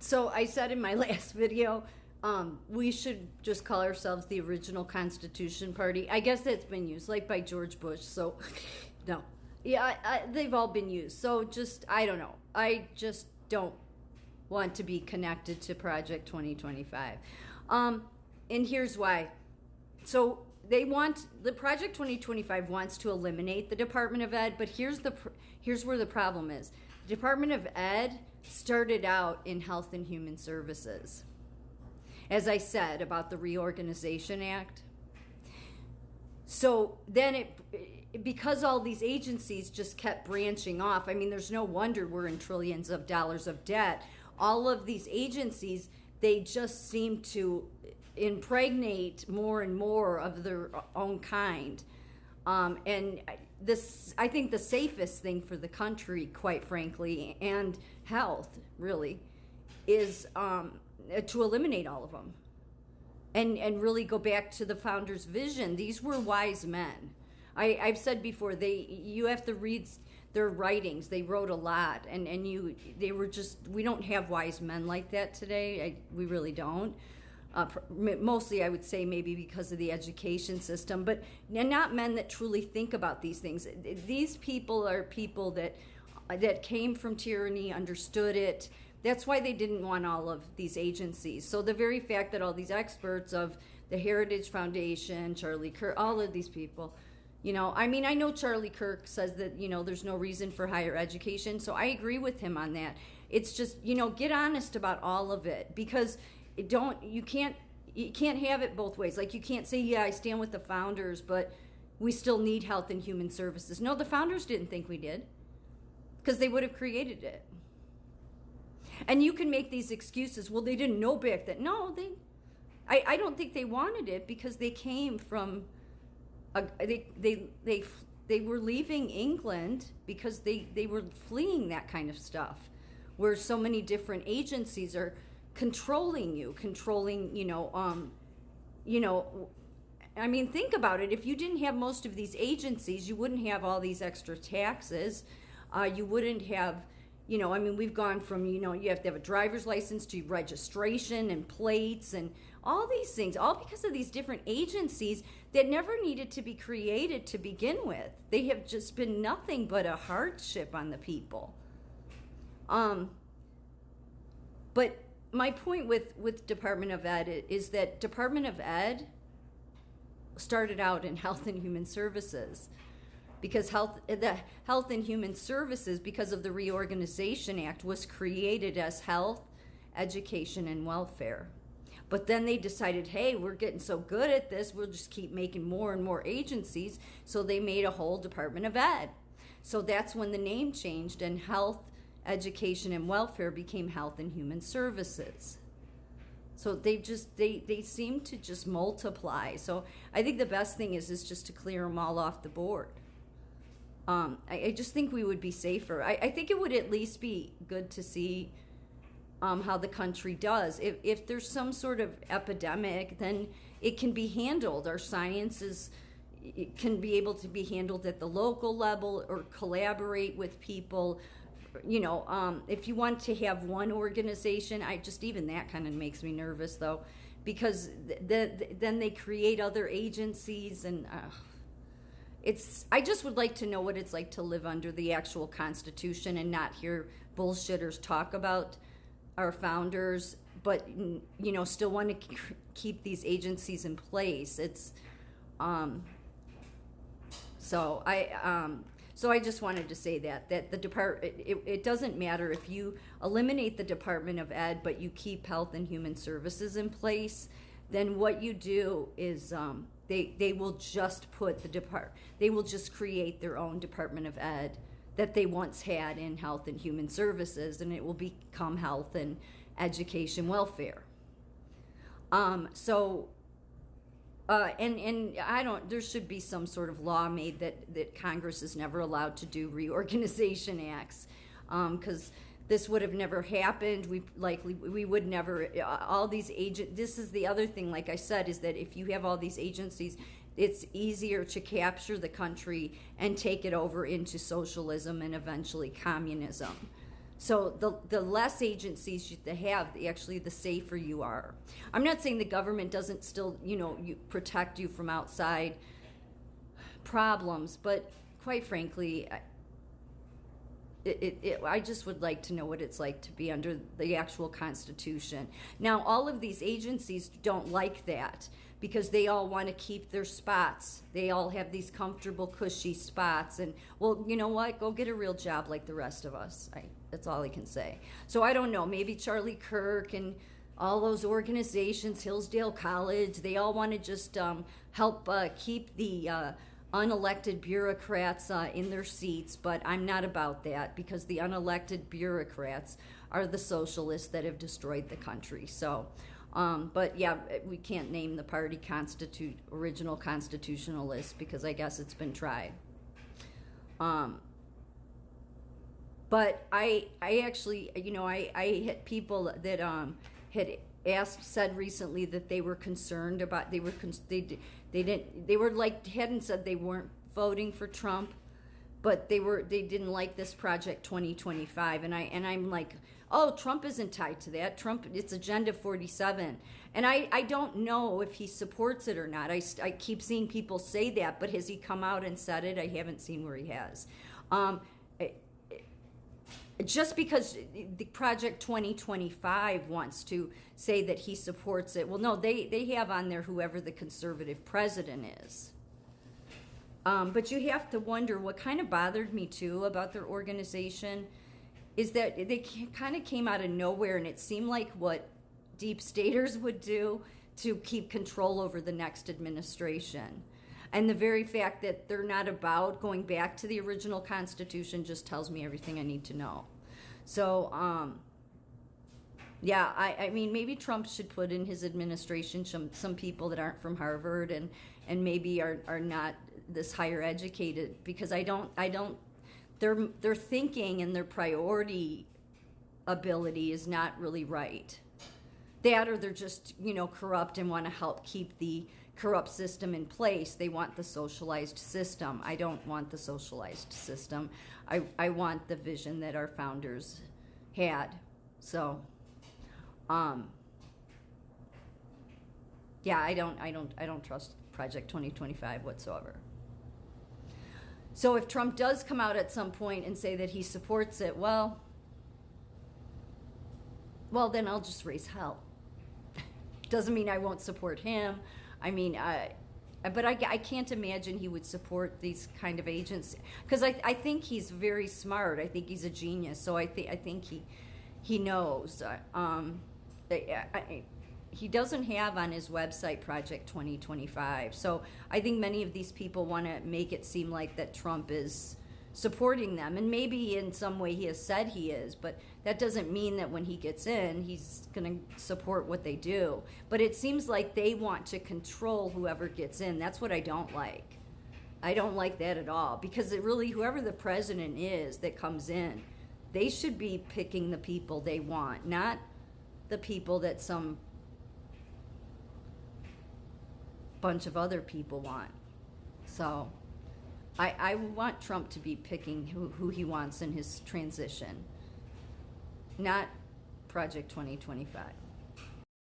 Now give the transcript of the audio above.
So I said in my last video, we should just call ourselves the original Constitution Party. I guess that's been used, like by George Bush. So, no, yeah, they've all been used. So just, I don't know. I just don't want to be connected to Project 2025. And here's why. So the Project 2025 wants to eliminate the Department of Ed, but here's where the problem is. The Department of Ed started out in Health and Human Services. As I said about the Reorganization Act. So then because all these agencies just kept branching off, I mean, there's no wonder we're in trillions of dollars of debt. All of these agencies, they just seem to impregnate more and more of their own kind. And I think the safest thing for the country, quite frankly, and health, really, is to eliminate all of them and really go back to the founders' vision. These were wise men. I've said before, you have to read their writings. They wrote a lot, and they were just, we don't have wise men like that today. We really don't. Mostly, I would say, maybe because of the education system, but not men that truly think about these things. These people are people that came from tyranny, understood it. That's why they didn't want all of these agencies. So the very fact that all these experts of the Heritage Foundation, Charlie Kirk, all of these people, I mean, I know Charlie Kirk says that, there's no reason for higher education. So I agree with him on that. It's just, get honest about all of it, because you can't have it both ways. Like, you can't say, yeah, I stand with the founders, but we still need Health and Human Services. No, the founders didn't think we did, because they would have created it. And you can make these excuses. Well, they didn't know back then. No, I don't think they wanted it, because they came from they were leaving England because they were fleeing that kind of stuff, where so many different agencies are controlling, I mean, think about it. If you didn't have most of these agencies, you wouldn't have all these extra taxes. You wouldn't have, I mean, we've gone from, you have to have a driver's license to registration and plates and all these things, all because of these different agencies that never needed to be created to begin with. They have just been nothing but a hardship on the people. But my point with Department of Ed is that Department of Ed started out in Health and Human Services, because the Health and Human Services, because of the Reorganization Act, was created as Health, Education, and Welfare. But then they decided, hey, we're getting so good at this, we'll just keep making more and more agencies. So they made a whole Department of Ed. So that's when the name changed, and Health, Education, and Welfare became Health and Human Services. So they seem to just multiply. So I think the best thing is just to clear them all off the board. I just think we would be safer. I think it would at least be good to see how the country does. If there's some sort of epidemic, then it can be handled. Our science it can be able to be handled at the local level, or collaborate with people. If you want to have one organization, even that kind of makes me nervous, though, because then they create other agencies, and I just would like to know what it's like to live under the actual Constitution and not hear bullshitters talk about our founders, but still want to keep these agencies in place. It's so I just wanted to say that the department, it doesn't matter if you eliminate the Department of Ed, but you keep Health and Human Services in place. Then what you do is they will just they will just create their own Department of Ed that they once had in Health and Human Services, and it will become Health and Education Welfare. There should be some sort of law made that Congress is never allowed to do reorganization acts, because this would have never happened. We would never, all these this is the other thing, like I said, is that if you have all these agencies, it's easier to capture the country and take it over into socialism and eventually communism. So the less agencies you have, actually, the safer you are. I'm not saying the government doesn't still, protect you from outside problems, but quite frankly, I just would like to know what it's like to be under the actual Constitution. Now, all of these agencies don't like that because they all want to keep their spots. They all have these comfortable, cushy spots. And, well, you know what? Go get a real job like the rest of us. That's all I can say. So I don't know. Maybe Charlie Kirk and all those organizations, Hillsdale College, they all want to just help keep the unelected bureaucrats in their seats, but I'm not about that because the unelected bureaucrats are the socialists that have destroyed the country. So, but yeah, we can't name the party original constitutionalist because I guess it's been tried. But I actually, I had people that had said recently that they were concerned about, hadn't said they weren't voting for Trump, but they didn't like this Project 2025, and I'm like, oh, Trump isn't tied to that. Trump, it's Agenda 47, and I don't know if he supports it or not. I keep seeing people say that, but has he come out and said it? I haven't seen where he has. Just because the Project 2025 wants to say that he supports it, well, no, they have on there whoever the conservative president is. But you have to wonder, what kind of bothered me too about their organization is that they kind of came out of nowhere, and it seemed like what deep staters would do to keep control over the next administration. And the very fact that they're not about going back to the original Constitution just tells me everything I need to know. So, yeah, I mean, maybe Trump should put in his administration some people that aren't from Harvard and maybe are not this higher educated, because their thinking and their priority ability is not really right. That, or they're just, corrupt and want to help keep the corrupt system in place. They want the socialized system. I don't want the socialized system. I want the vision that our founders had. So, yeah, I don't trust Project 2025 whatsoever. So if Trump does come out at some point and say that he supports it, well, then I'll just raise hell. Doesn't mean I won't support him. I mean, but I can't imagine he would support these kind of agents, because I think he's very smart. I think he's a genius. So I think he knows. He doesn't have on his website Project 2025. So I think many of these people want to make it seem like that Trump is supporting them, and maybe in some way he has said he is, but that doesn't mean that when he gets in he's going to support what they do. But it seems like they want to control whoever gets in. That's what I don't like. I don't like that at all, because it really, whoever the president is that comes in, they should be picking the people they want, not the people that some bunch of other people want. So I want Trump to be picking who he wants in his transition, not Project 2025.